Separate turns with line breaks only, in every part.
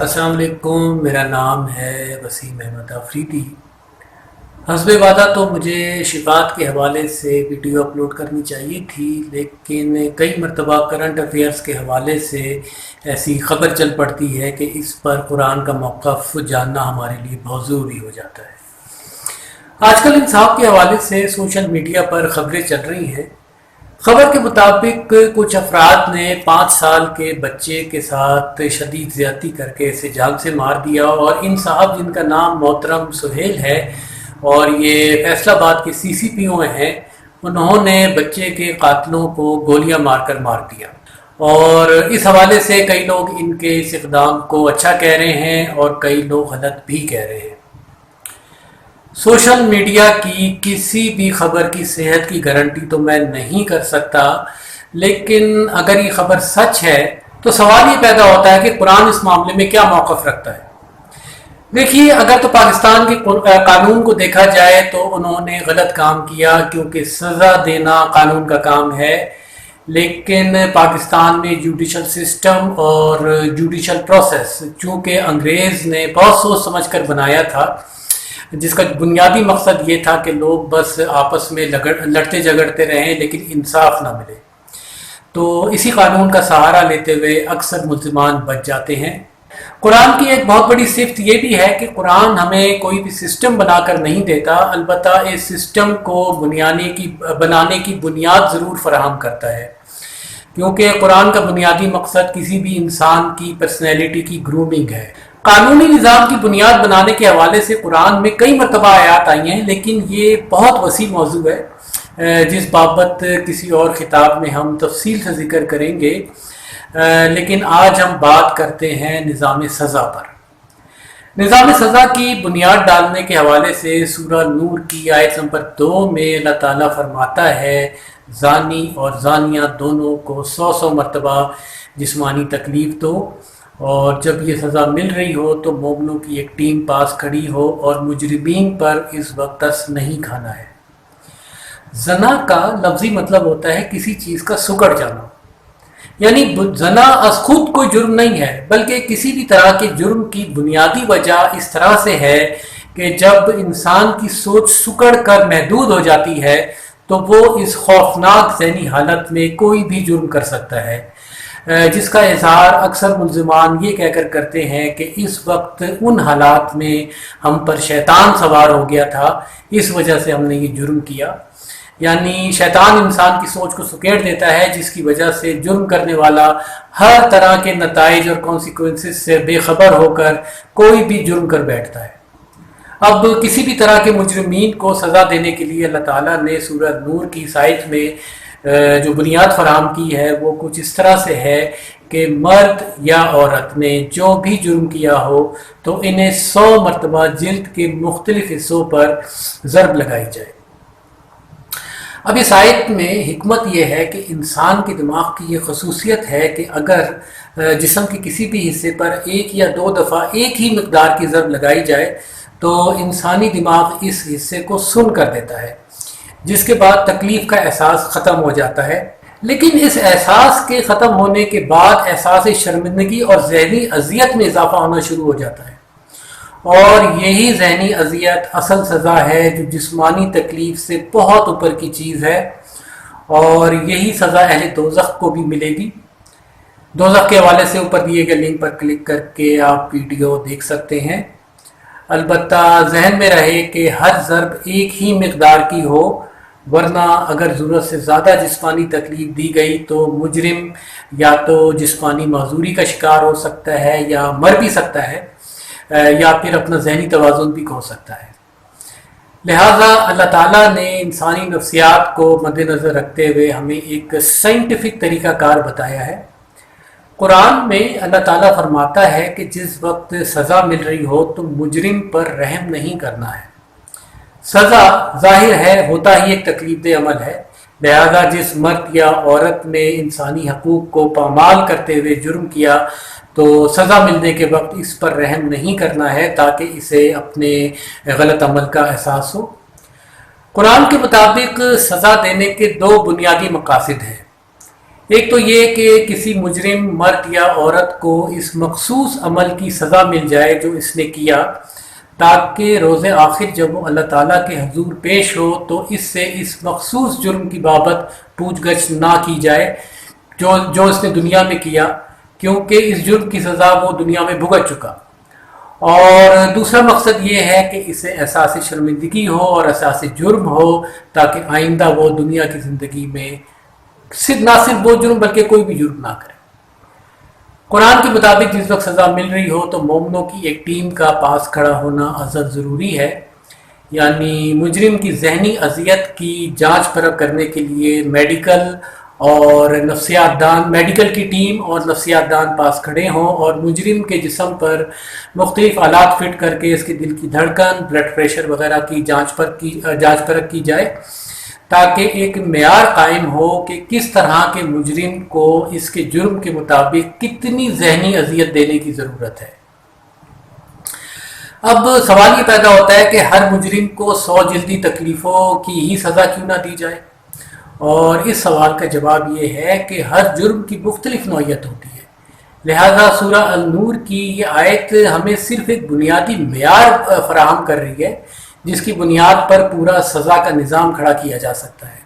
अस्सलाम वालेकुम। मेरा नाम है वसीम अहमद आफरीदी। हस्बे वादा तो मुझे शिफात के हवाले से वीडियो अपलोड करनी चाहिए थी, लेकिन कई मरतबा करंट अफेयर्स के हवाले से ऐसी ख़बर चल पड़ती है कि इस पर कुरान का मौक़िफ़ जानना हमारे लिए बहुत ज़रूरी हो जाता है। आजकल इंसाफ के हवाले से सोशल मीडिया पर ख़बरें चल रही हैं। खबर के मुताबिक कुछ अफराद ने 5 साल के बच्चे के साथ शदीद ज़्यादती करके इसे जान से मार दिया और इन साहब, जिनका नाम मोहतरम सुहेल है और ये फैसलाबाद के CCPO हैं, उन्होंने बच्चे के कातलों को गोलियां मारकर मार दिया। और इस हवाले से कई लोग इनके इस इक़दाम को अच्छा कह रहे हैं और कई लोग गलत भी कह रहे हैं। सोशल मीडिया की किसी भी खबर की सेहत की गारंटी तो मैं नहीं कर सकता, लेकिन अगर ये खबर सच है तो सवाल ये पैदा होता है कि कुरान इस मामले में क्या मौक़िफ़ रखता है। देखिए, अगर तो पाकिस्तान के कानून को देखा जाए तो उन्होंने गलत काम किया, क्योंकि सज़ा देना कानून का काम है, लेकिन पाकिस्तान में जुडिशल सिस्टम और जुडिशल प्रोसेस चूँकि अंग्रेज़ ने बहुत सोच समझ कर बनाया था, जिसका बुनियादी मकसद ये था कि लोग बस आपस में लड़ते झगड़ते रहें लेकिन इंसाफ ना मिले, तो इसी कानून का सहारा लेते हुए अक्सर मुल्ज़िमान बच जाते हैं। कुरान की एक बहुत बड़ी सिफ्त ये भी है कि कुरान हमें कोई भी सिस्टम बनाकर नहीं देता, अलबत्ता इस सिस्टम को बनाने की बुनियाद ज़रूर फराहम करता है, क्योंकि कुरान का बुनियादी मकसद किसी भी इंसान की पर्सनैलिटी की ग्रूमिंग है। कानूनी निज़ाम की बुनियाद बनाने के हवाले से कुरान में कई मरतबा आयात आई हैं, लेकिन ये बहुत वसी मौजू है जिस बाबत किसी और खिताब में हम तफसील से जिक्र करेंगे। लेकिन आज हम बात करते हैं निज़ाम सज़ा पर। निज़ाम सज़ा की बुनियाद डालने के हवाले से सूरह नूर की आयत नंबर 2 में अल्लाह ताला फरमाता है, ज़ानी और ज़ानिया दोनों को 100 मरतबा जिस्मानी तकलीफ़ दो, और जब ये सज़ा मिल रही हो तो मोमिनों की एक टीम पास खड़ी हो और मुजरिमीन पर इस वक्त तरस नहीं खाना है। जना का लफ्ज़ी मतलब होता है किसी चीज़ का सुकड़ जाना, यानी जना अस खुद कोई जुर्म नहीं है, बल्कि किसी भी तरह के जुर्म की बुनियादी वजह इस तरह से है कि जब इंसान की सोच सुकड़ कर महदूद हो जाती है तो वो इस खौफनाक ज़हनी हालत में कोई भी जुर्म कर सकता है, जिसका इज़हार अक्सर मुल्ज़िमान ये कहकर करते हैं कि इस वक्त उन हालात में हम पर शैतान सवार हो गया था, इस वजह से हमने ये जुर्म किया। यानी शैतान इंसान की सोच को सुकेड़ देता है, जिसकी वजह से जुर्म करने वाला हर तरह के नताइज और कॉन्सिक्वेंसेस से बेखबर होकर कोई भी जुर्म कर बैठता है। अब किसी भी तरह के मुजरिमीन को सज़ा देने के लिए अल्लाह ताला ने सूरह नूर की इस आयत में जो बुनियाद फराहम की है वो कुछ इस तरह से है कि मर्द या औरत ने जो भी जुर्म किया हो तो इन्हें 100 मरतबा जिल्द के मुख्तलिफ हिस्सों पर ज़रब लगाई जाए। अब इस आयत में हिकमत यह है कि इंसान के दिमाग की ये खसूसियत है कि अगर जिस्म के किसी भी हिस्से पर 1 या 2 दफ़ा एक ही मिक़दार की ज़रब लगाई जाए तो इंसानी दिमाग इस हिस्से को सुन कर देता है, जिसके बाद तकलीफ़ का एहसास ख़त्म हो जाता है। लेकिन इस एहसास के ख़त्म होने के बाद एहसास शर्मिंदगी और ज़हनी अज़ियत में इजाफ़ा होना शुरू हो जाता है, और यही ज़हनी अज़ियत असल सज़ा है जो जिस्मानी तकलीफ़ से बहुत ऊपर की चीज़ है, और यही सज़ा अहले दोज़ख को भी मिलेगी। दोज़ख के हवाले से ऊपर दिए गए लिंक पर क्लिक करके आप वीडियो देख सकते हैं। अलबत्ता जहन में रहे कि हर ज़रब एक ही मिक़दार की हो, वरना अगर ज़रूरत से ज़्यादा जिस्मानी तकलीफ़ दी गई तो मुजरिम या तो जिस्मानी माजूरी का शिकार हो सकता है या मर भी सकता है, या फिर अपना ज़हनी तवाज़ुन भी खो सकता है। लिहाजा अल्लाह ताला ने इंसानी नफ्सियात को मद्देनज़र रखते हुए हमें एक साइंटिफिक तरीक़ाकार बताया है। कुरान में अल्लाह ताला फरमाता है कि जिस वक्त सज़ा मिल रही हो तो मुजरिम पर रहम नहीं करना है। सज़ा ज़ाहिर है होता ही एक तकलीफ़देह अमल है, लिहाजा जिस मर्द या औरत ने इंसानी हकूक़ को पामाल करते हुए जुर्म किया तो सज़ा मिलने के वक्त इस पर रहम नहीं करना है, ताकि इसे अपने गलत अमल का एहसास हो। कुरान के मुताबिक सज़ा देने के 2 बुनियादी मकासद हैं। ایک تو یہ کہ کسی مجرم مرد یا عورت کو اس مخصوص عمل کی سزا مل جائے جو اس نے کیا، تاکہ روز آخر جب وہ اللہ تعالیٰ کے حضور پیش ہو تو اس سے اس مخصوص جرم کی بابت پوچھ گچھ نہ کی جائے جو اس نے دنیا میں کیا، کیونکہ اس جرم کی سزا وہ دنیا میں بھگت چکا۔ اور دوسرا مقصد یہ ہے کہ اسے احساس شرمندگی ہو اور احساس جرم ہو، تاکہ آئندہ وہ دنیا کی زندگی میں نہ صرف وہ جرم بلکہ کوئی بھی جرم نہ کرے۔ قرآن کے مطابق جس وقت سزا مل رہی ہو تو مومنوں کی ایک ٹیم کا پاس کھڑا ہونا ازحد ضروری ہے، یعنی مجرم کی ذہنی اذیت کی جانچ پرکھ کرنے کے لیے میڈیکل کی ٹیم اور نفسیات دان پاس کھڑے ہوں اور مجرم کے جسم پر مختلف آلات فٹ کر کے اس کے دل کی دھڑکن، بلڈ پریشر وغیرہ کی جانچ پرکھ کی جائے، تاکہ ایک معیار قائم ہو کہ کس طرح کے مجرم کو اس کے جرم کے مطابق کتنی ذہنی اذیت دینے کی ضرورت ہے۔ اب سوال یہ پیدا ہوتا ہے کہ ہر مجرم کو 100 جلدی تکلیفوں کی ہی سزا کیوں نہ دی جائے؟ اور اس سوال کا جواب یہ ہے کہ ہر جرم کی مختلف نوعیت ہوتی ہے، لہذا سورہ النور کی یہ آیت ہمیں صرف ایک بنیادی معیار فراہم کر رہی ہے جس کی بنیاد پر پورا سزا کا نظام کھڑا کیا جا سکتا ہے۔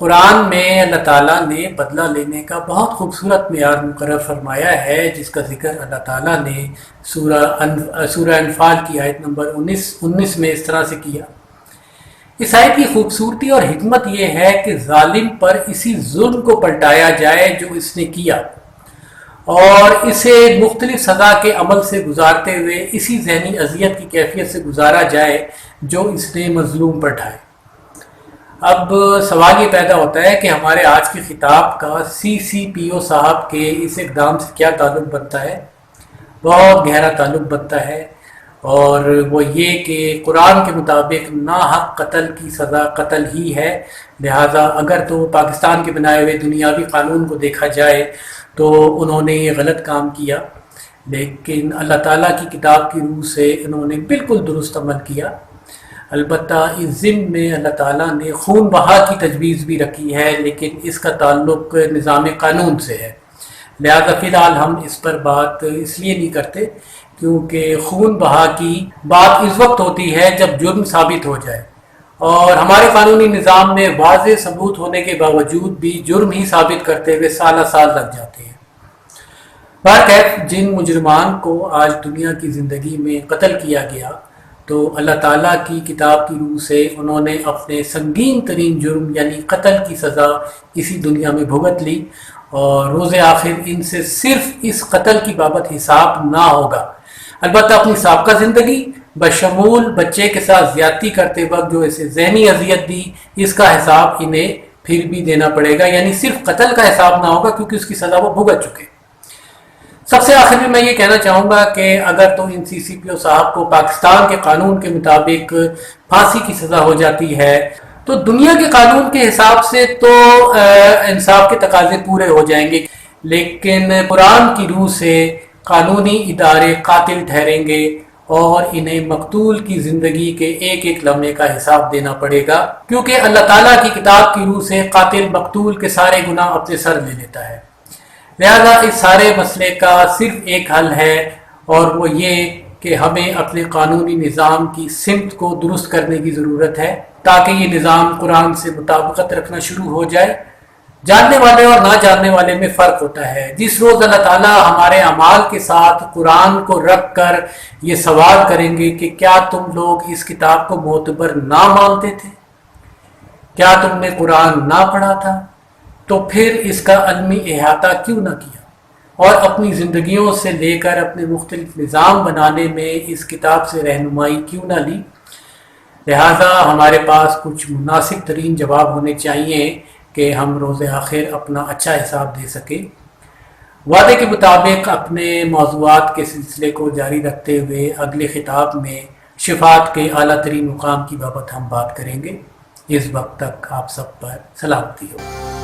قرآن میں اللہ تعالیٰ نے بدلہ لینے کا بہت خوبصورت معیار مقرر فرمایا ہے، جس کا ذکر اللہ تعالیٰ نے سورہ انفال کی آیت نمبر 19 میں اس طرح سے کیا۔ اس آیت کی خوبصورتی اور حکمت یہ ہے کہ ظالم پر اسی ظلم کو پلٹایا جائے جو اس نے کیا، اور اسے مختلف سزا کے عمل سے گزارتے ہوئے اسی ذہنی اذیت کی کیفیت سے گزارا جائے جو اس نے مظلوم پر ڈھائے۔ اب سوال یہ پیدا ہوتا ہے کہ ہمارے آج کے خطاب کا CCPO صاحب کے اس اقدام سے کیا تعلق بنتا ہے؟ بہت گہرا تعلق بنتا ہے، اور وہ یہ کہ قرآن کے مطابق ناحق قتل کی سزا قتل ہی ہے، لہٰذا اگر تو پاکستان کے بنائے ہوئے دنیاوی قانون کو دیکھا جائے تو انہوں نے یہ غلط کام کیا، لیکن اللہ تعالیٰ کی کتاب کی روح سے انہوں نے بالکل درست عمل کیا۔ البتہ اس ضمن میں اللہ تعالیٰ نے خون بہا کی تجویز بھی رکھی ہے، لیکن اس کا تعلق نظام قانون سے ہے، لہذا فی الحال ہم اس پر بات اس لیے نہیں کرتے کیونکہ خون بہا کی بات اس وقت ہوتی ہے جب جرم ثابت ہو جائے، اور ہمارے قانونی نظام میں واضح ثبوت ہونے کے باوجود بھی جرم ہی ثابت کرتے ہوئے سالہ سال لگ جاتے ہیں۔ بہرکیف جن مجرمان کو آج دنیا کی زندگی میں قتل کیا گیا تو اللہ تعالیٰ کی کتاب کی روح سے انہوں نے اپنے سنگین ترین جرم یعنی قتل کی سزا اسی دنیا میں بھگت لی، اور روز آخر ان سے صرف اس قتل کی بابت حساب نہ ہوگا، البتہ اپنی سابقہ زندگی بشمول بچے کے ساتھ زیادتی کرتے وقت جو اسے ذہنی اذیت دی، اس کا حساب انہیں پھر بھی دینا پڑے گا، یعنی صرف قتل کا حساب نہ ہوگا کیونکہ اس کی سزا وہ بھگت چکے۔ سب سے آخر میں یہ کہنا چاہوں گا کہ اگر تو ان CCPO صاحب کو پاکستان کے قانون کے مطابق پھانسی کی سزا ہو جاتی ہے تو دنیا کے قانون کے حساب سے تو انصاف کے تقاضے پورے ہو جائیں گے، لیکن قرآن کی روح سے قانونی ادارے قاتل ٹھہریں گے اور انہیں مقتول کی زندگی کے ایک ایک لمحے کا حساب دینا پڑے گا، کیونکہ اللہ تعالیٰ کی کتاب کی روح سے قاتل مقتول کے سارے گناہ اپنے سر لے لیتا ہے۔ لہذا اس سارے مسئلے کا صرف ایک حل ہے، اور وہ یہ کہ ہمیں اپنے قانونی نظام کی سمت کو درست کرنے کی ضرورت ہے تاکہ یہ نظام قرآن سے مطابقت رکھنا شروع ہو جائے۔ جاننے والے اور نہ جاننے والے میں فرق ہوتا ہے۔ جس روز اللہ تعالیٰ ہمارے اعمال کے ساتھ قرآن کو رکھ کر یہ سوال کریں گے کہ کیا تم لوگ اس کتاب کو معتبر نہ مانتے تھے، کیا تم نے قرآن نہ پڑھا تھا، تو پھر اس کا علمی احاطہ کیوں نہ کیا اور اپنی زندگیوں سے لے کر اپنے مختلف نظام بنانے میں اس کتاب سے رہنمائی کیوں نہ لی۔ لہٰذا ہمارے پاس کچھ مناسب ترین جواب ہونے چاہیے کہ ہم روز آخر اپنا اچھا حساب دے سکیں۔ وعدے کے مطابق اپنے موضوعات کے سلسلے کو جاری رکھتے ہوئے اگلے خطاب میں شفاعت کے اعلیٰ ترین مقام کی بابت ہم بات کریں گے۔ اس وقت تک آپ سب پر سلامتی ہو۔